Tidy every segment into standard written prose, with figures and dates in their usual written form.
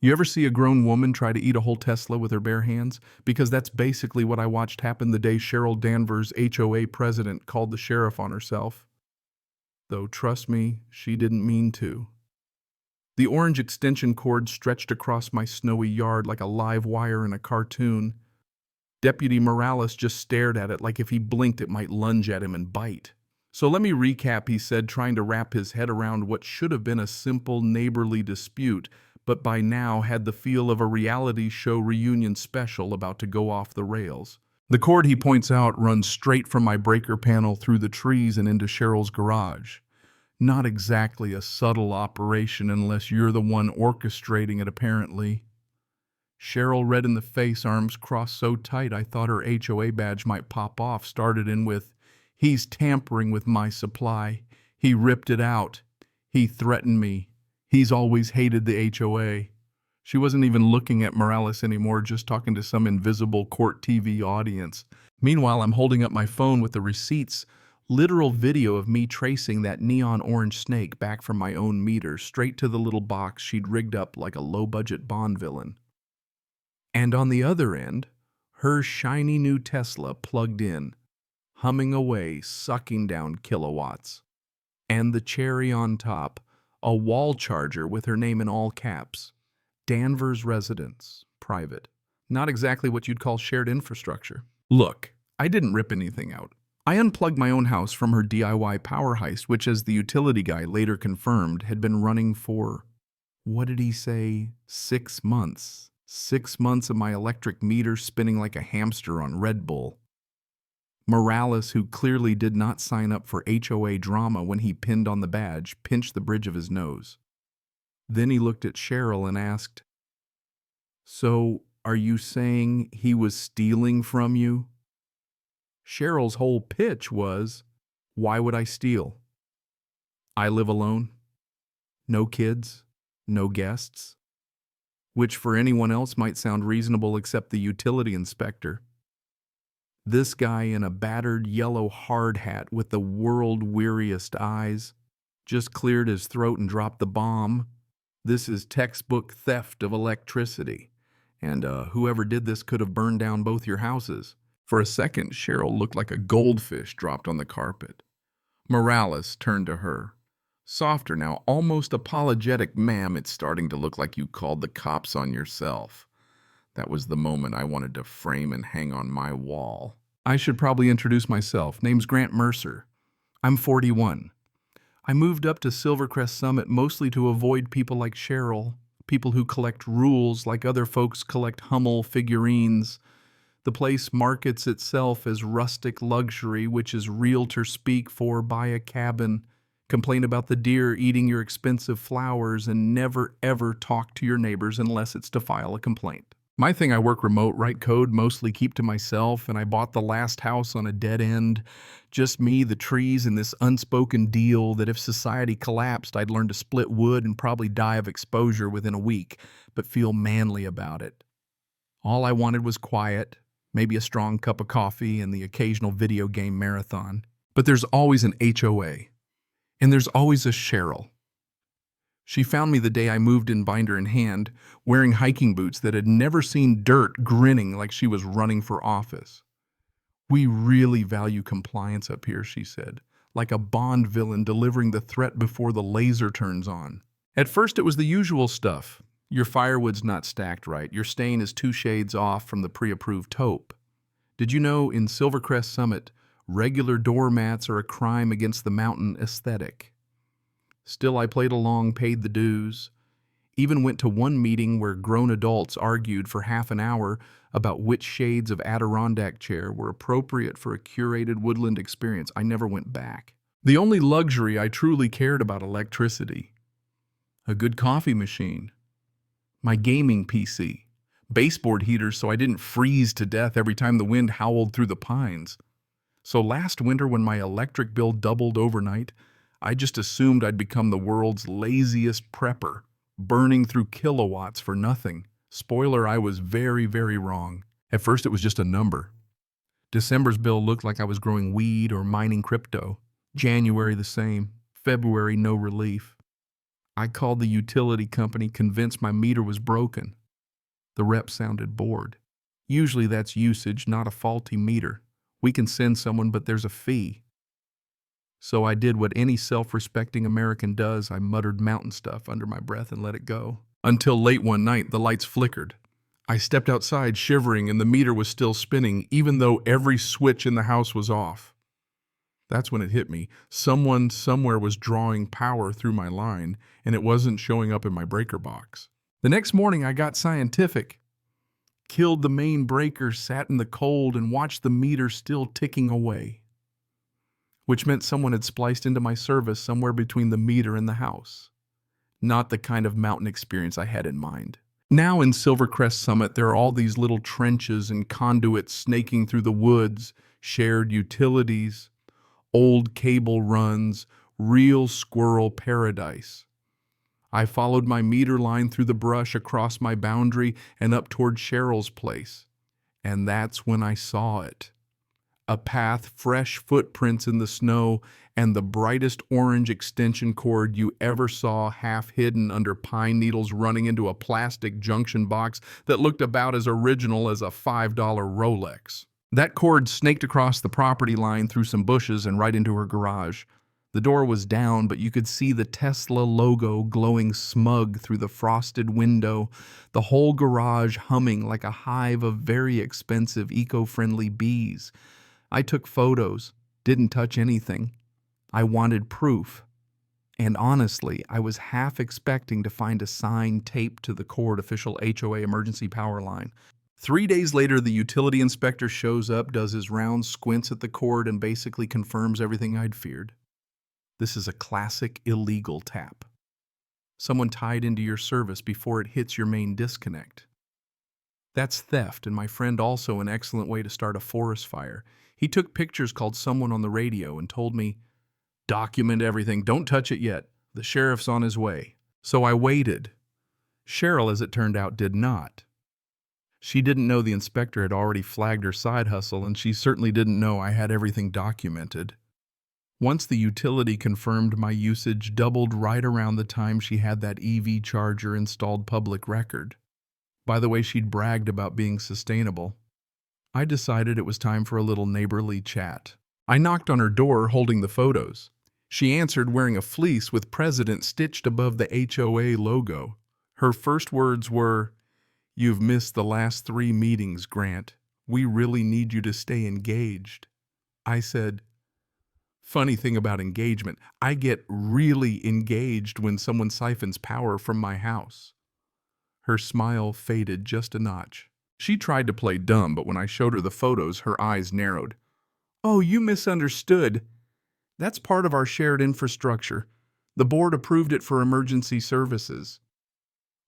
You ever see a grown woman try to eat a whole Tesla with her bare hands? Because that's basically what I watched happen the day Cheryl Danvers, HOA president, called the sheriff on herself. Though, trust me, she didn't mean to. The orange extension cord stretched across my snowy yard like a live wire in a cartoon. Deputy Morales just stared at it like if he blinked it might lunge at him and bite. So let me recap, he said, trying to wrap his head around what should have been a simple neighborly dispute, but by now had the feel of a reality show reunion special about to go off the rails. The cord, he points out, runs straight from my breaker panel through the trees and into Cheryl's garage. Not exactly a subtle operation unless you're the one orchestrating it, apparently. Cheryl, red in the face, arms crossed so tight I thought her HOA badge might pop off, started in with, "He's tampering with my supply. He ripped it out. He threatened me. He's always hated the HOA." She wasn't even looking at Morales anymore, just talking to some invisible court TV audience. Meanwhile, I'm holding up my phone with the receipts, literal video of me tracing that neon orange snake back from my own meter straight to the little box she'd rigged up like a low-budget Bond villain. And on the other end, her shiny new Tesla plugged in, humming away, sucking down kilowatts. And the cherry on top, a wall charger with her name in all caps. Danvers Residence, private. Not exactly what you'd call shared infrastructure. Look, I didn't rip anything out. I unplugged my own house from her DIY power heist, which, as the utility guy later confirmed, had been running for, what did he say, 6 months. 6 months of my electric meter spinning like a hamster on Red Bull. Morales, who clearly did not sign up for HOA drama when he pinned on the badge, pinched the bridge of his nose. Then he looked at Cheryl and asked, "So, are you saying he was stealing from you?" Cheryl's whole pitch was, "Why would I steal? I live alone. No kids, no guests." Which for anyone else might sound reasonable except the utility inspector. This guy in a battered yellow hard hat with the world-weariest eyes just cleared his throat and dropped the bomb. This is textbook theft of electricity. And whoever did this could have burned down both your houses. For a second, Cheryl looked like a goldfish dropped on the carpet. Morales turned to her. "Softer now, almost apologetic, ma'am. It's starting to look like you called the cops on yourself." That was the moment I wanted to frame and hang on my wall. I should probably introduce myself. Name's Grant Mercer. I'm 41. I moved up to Silvercrest Summit mostly to avoid people like Cheryl, people who collect rules like other folks collect Hummel figurines. The place markets itself as rustic luxury, which is realtor speak for buy a cabin, complain about the deer eating your expensive flowers, and never ever talk to your neighbors unless it's to file a complaint. My thing, I work remote, write code, mostly keep to myself, and I bought the last house on a dead end. Just me, the trees, and this unspoken deal that if society collapsed, I'd learn to split wood and probably die of exposure within a week, but feel manly about it. All I wanted was quiet, maybe a strong cup of coffee, and the occasional video game marathon. But there's always an HOA. And there's always a Cheryl. She found me the day I moved in, binder in hand, wearing hiking boots that had never seen dirt, grinning like she was running for office. "We really value compliance up here," she said, like a Bond villain delivering the threat before the laser turns on. At first it was the usual stuff. Your firewood's not stacked right. Your stain is 2 shades off from the pre-approved taupe. Did you know in Silvercrest Summit, regular doormats are a crime against the mountain aesthetic? Still, I played along, paid the dues. Even went to one meeting where grown adults argued for half an hour about which shades of Adirondack chair were appropriate for a curated woodland experience. I never went back. The only luxury I truly cared about: electricity. A good coffee machine. My gaming PC. Baseboard heaters so I didn't freeze to death every time the wind howled through the pines. So last winter, when my electric bill doubled overnight, I just assumed I'd become the world's laziest prepper, burning through kilowatts for nothing. Spoiler, I was very, very wrong. At first it was just a number. December's bill looked like I was growing weed or mining crypto. January the same. February no relief. I called the utility company, convinced my meter was broken. The rep sounded bored. Usually that's usage, not a faulty meter. We can send someone, but there's a fee. So I did what any self-respecting American does. I muttered mountain stuff under my breath and let it go. Until late one night, the lights flickered. I stepped outside shivering and the meter was still spinning, even though every switch in the house was off. That's when it hit me. Someone somewhere was drawing power through my line, and it wasn't showing up in my breaker box. The next morning, I got scientific. Killed the main breaker, sat in the cold, and watched the meter still ticking away, which meant someone had spliced into my service somewhere between the meter and the house. Not the kind of mountain experience I had in mind. Now in Silvercrest Summit, there are all these little trenches and conduits snaking through the woods, shared utilities, old cable runs, real squirrel paradise. I followed my meter line through the brush across my boundary and up toward Cheryl's place. And that's when I saw it. A path, fresh footprints in the snow, and the brightest orange extension cord you ever saw half hidden under pine needles running into a plastic junction box that looked about as original as a $5 Rolex. That cord snaked across the property line through some bushes and right into her garage. The door was down, but you could see the Tesla logo glowing smug through the frosted window, the whole garage humming like a hive of very expensive eco-friendly bees. I took photos, didn't touch anything. I wanted proof. And honestly, I was half expecting to find a sign taped to the cord official HOA emergency power line. 3 days later, the utility inspector shows up, does his rounds, squints at the cord, and basically confirms everything I'd feared. This is a classic illegal tap. Someone tied into your service before it hits your main disconnect. That's theft, and my friend also an excellent way to start a forest fire. He took pictures, called someone on the radio, and told me, "Document everything, don't touch it yet. The sheriff's on his way." So I waited. Cheryl, as it turned out, did not. She didn't know the inspector had already flagged her side hustle, and she certainly didn't know I had everything documented. Once the utility confirmed my usage doubled right around the time she had that EV charger installed public record. By the way, she'd bragged about being sustainable. I decided it was time for a little neighborly chat. I knocked on her door holding the photos. She answered wearing a fleece with President stitched above the HOA logo. Her first words were, "You've missed the last 3 meetings, Grant. We really need you to stay engaged." I said, "Funny thing about engagement, I get really engaged when someone siphons power from my house." Her smile faded just a notch. She tried to play dumb, but when I showed her the photos, her eyes narrowed. "Oh, you misunderstood. That's part of our shared infrastructure. The board approved it for emergency services."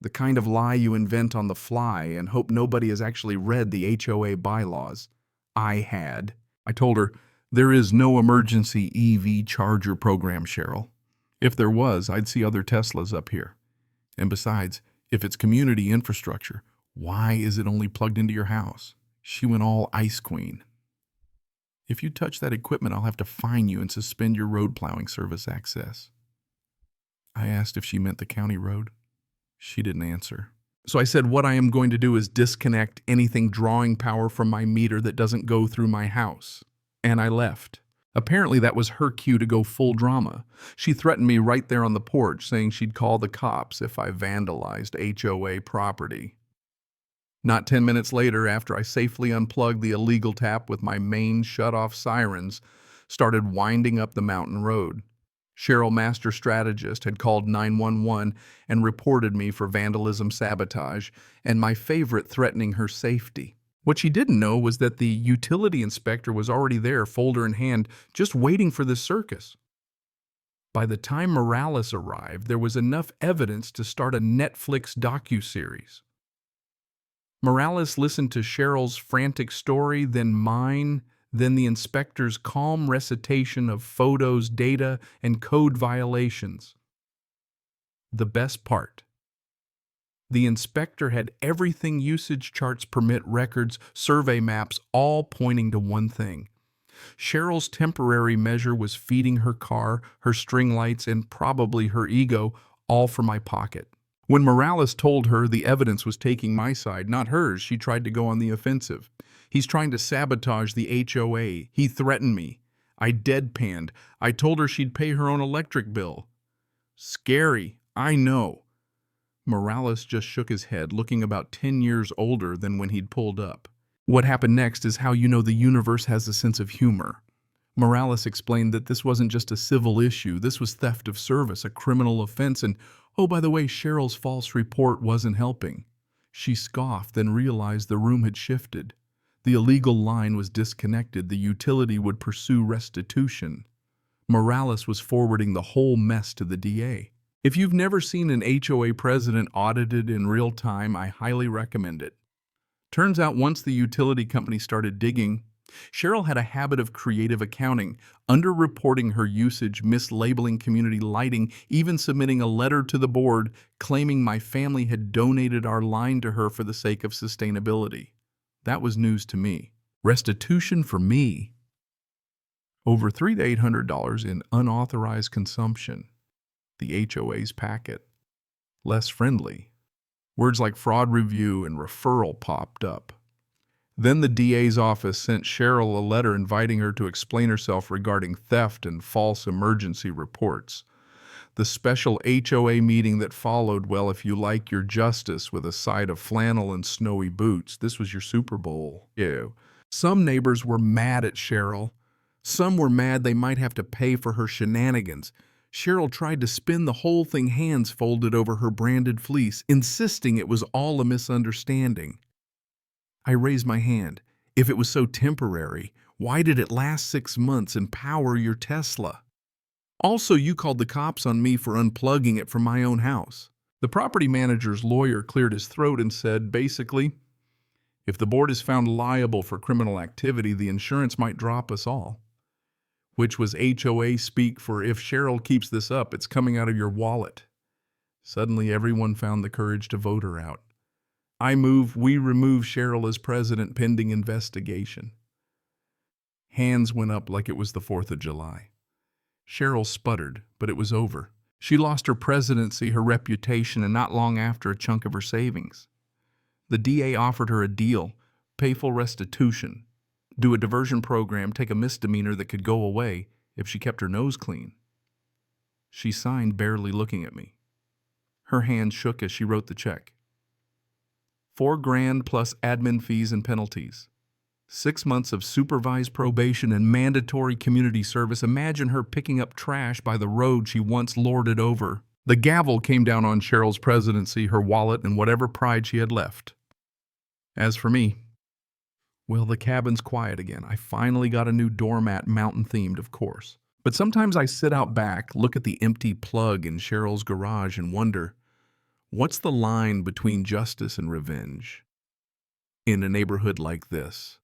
The kind of lie you invent on the fly and hope nobody has actually read the HOA bylaws. I had. I told her, "There is no emergency EV charger program, Cheryl. If there was, I'd see other Teslas up here. And besides, if it's community infrastructure, why is it only plugged into your house?" She went all Ice Queen. "If you touch that equipment, I'll have to fine you and suspend your road plowing service access." I asked if she meant the county road. She didn't answer. So I said, "What I am going to do is disconnect anything drawing power from my meter that doesn't go through my house." And I left. Apparently that was her cue to go full drama. She threatened me right there on the porch, saying she'd call the cops if I vandalized HOA property. Not 10 minutes later, after I safely unplugged the illegal tap with my main shut-off sirens, started winding up the mountain road. Cheryl, master strategist, had called 911 and reported me for vandalism, sabotage, and my favorite, threatening her safety. What she didn't know was that the utility inspector was already there, folder in hand, just waiting for this circus. By the time Morales arrived, there was enough evidence to start a Netflix docuseries. Morales listened to Cheryl's frantic story, then mine, then the inspector's calm recitation of photos, data, and code violations. The best part: the inspector had everything usage charts permit, records, survey maps, all pointing to one thing. Cheryl's temporary measure was feeding her car, her string lights, and probably her ego all for my pocket. When Morales told her the evidence was taking my side, not hers, she tried to go on the offensive. He's trying to sabotage the HOA. He threatened me. I deadpanned. I told her she'd pay her own electric bill. Scary, I know. Morales just shook his head, looking about 10 years older than when he'd pulled up. What happened next is how you know the universe has a sense of humor. Morales explained that this wasn't just a civil issue, this was theft of service, a criminal offense, and, oh, by the way, Cheryl's false report wasn't helping. She scoffed, then realized the room had shifted. The illegal line was disconnected, the utility would pursue restitution. Morales was forwarding the whole mess to the DA. If you've never seen an HOA president audited in real time, I highly recommend it. Turns out once the utility company started digging, Cheryl had a habit of creative accounting, underreporting her usage, mislabeling community lighting, even submitting a letter to the board claiming my family had donated our line to her for the sake of sustainability. That was news to me. Restitution for me. Over $300 to $800 in unauthorized consumption. The HOA's packet. Less friendly. Words like fraud review and referral popped up. Then the DA's office sent Cheryl a letter inviting her to explain herself regarding theft and false emergency reports. The special HOA meeting that followed, well, if you like your justice with a side of flannel and snowy boots, this was your Super Bowl. Yeah. Some neighbors were mad at Cheryl. Some were mad they might have to pay for her shenanigans. Cheryl tried to spin the whole thing hands folded over her branded fleece, insisting it was all a misunderstanding. I raised my hand. If it was so temporary, why did it last 6 months and power your Tesla? Also, you called the cops on me for unplugging it from my own house. The property manager's lawyer cleared his throat and said, basically, if the board is found liable for criminal activity, the insurance might drop us all. Which was HOA speak for if Cheryl keeps this up, it's coming out of your wallet. Suddenly, everyone found the courage to vote her out. I move we remove Cheryl as president pending investigation. Hands went up like it was the 4th of July. Cheryl sputtered, but it was over. She lost her presidency, her reputation, and not long after, a chunk of her savings. The DA offered her a deal, pay full restitution, do a diversion program, take a misdemeanor that could go away if she kept her nose clean. She signed, barely looking at me. Her hand shook as she wrote the check. $4,000 plus admin fees and penalties. 6 months of supervised probation and mandatory community service. Imagine her picking up trash by the road she once lorded over. The gavel came down on Cheryl's presidency, her wallet, and whatever pride she had left. As for me, well, the cabin's quiet again. I finally got a new doormat, mountain-themed, of course. But sometimes I sit out back, look at the empty plug in Cheryl's garage, and wonder, what's the line between justice and revenge? In a neighborhood like this,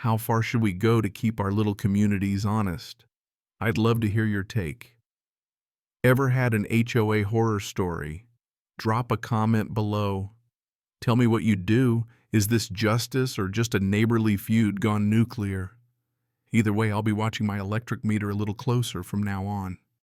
how far should we go to keep our little communities honest? I'd love to hear your take. Ever had an HOA horror story? Drop a comment below. Tell me what you'd do. Is this justice or just a neighborly feud gone nuclear? Either way, I'll be watching my electric meter a little closer from now on.